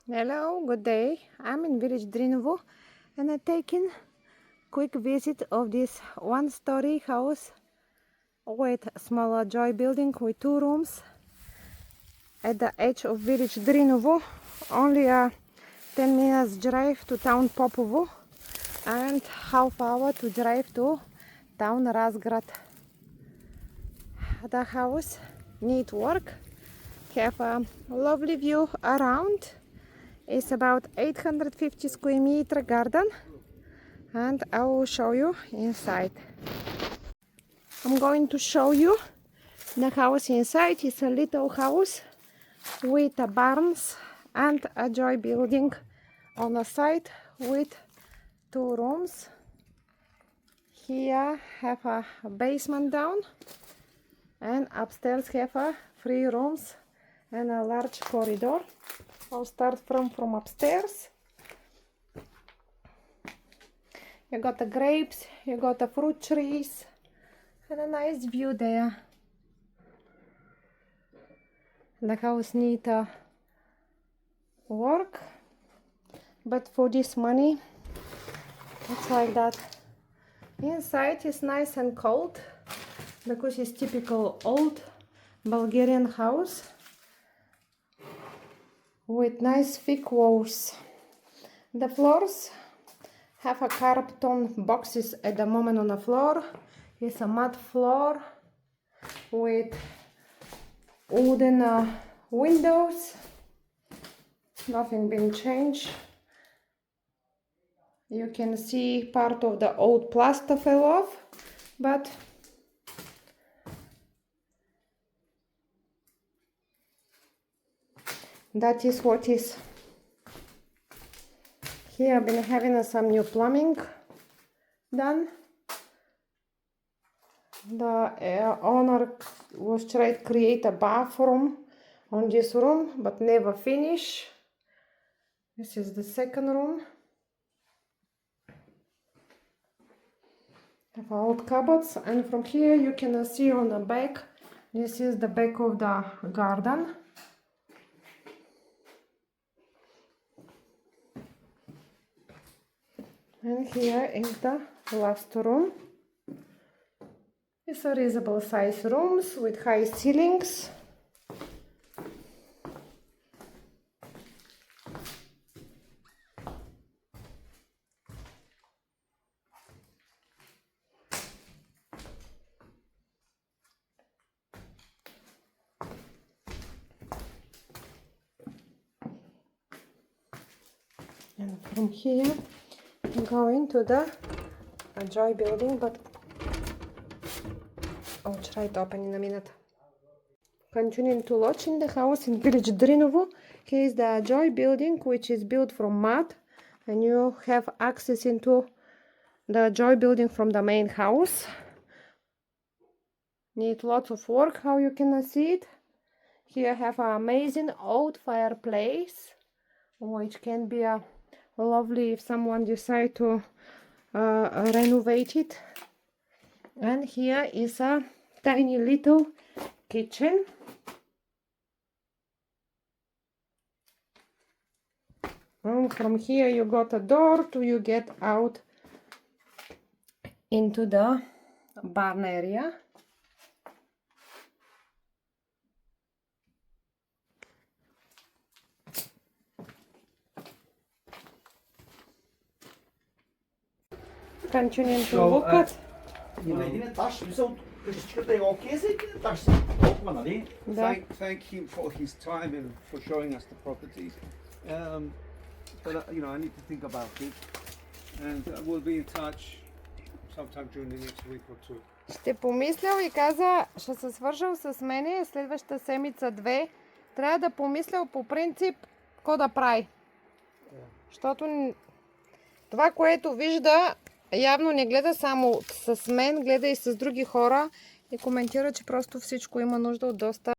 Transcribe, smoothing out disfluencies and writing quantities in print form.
Hello, good day. I'm in village Drinovo and I'm taking quick visit of this one-story house with smaller joy building with 2 rooms at the edge of village Drinovo. Only a 10 minutes drive to town Popovo and half hour to drive to town Razgrad. The house need work, have a lovely view around. It's about 850 square meter garden and I will show you inside. I'm going to show you the house inside. It's a little house with a barns and a joy building on the side with 2 rooms. Here have a basement down and upstairs have a 3 rooms and a large corridor. I'll start from upstairs. You got the grapes, you got the fruit trees, and a nice view there. The house needs work, but for this money, it's like that. Inside is nice and cold because it's typical old Bulgarian house with nice thick walls. The floors have a carton boxes at the moment on the floor. It's a mud floor with wooden windows. Nothing been changed. You can see part of the old plaster fell off, but that is what is. Here I've been having some new plumbing done. The owner was trying to create a bathroom on this room, but never finish. This is the second room. Have old cupboards, and from here you can see on the back. This is the back of the garden. And here is the last room. It's a reasonable size rooms with high ceilings. And from here go into the joy building, but I'll try to open in a minute. Continuing to lodge in the house in village Drinovo. Here is the joy building, which is built from mud, and you have access into the joy building from the main house. Need lots of work, how you can see it. Here I have an amazing old fireplace, which can be a lovely if someone decide to renovate it. And here is a tiny little kitchen. And from here you got a door to you get out into the barn area. Continuing to look at. Thank you for his time and for showing us the property. But you know, I need to think about it, and we'll be in touch sometime during the next week or two. Ще помислял и каза, ще се свържал с мене следващата седмица 2. Трябва да помислял по принцип какво да прави. Защото това, което вижда, явно не гледа само с мен, гледа и с други хора и коментира, че просто всичко има нужда от доста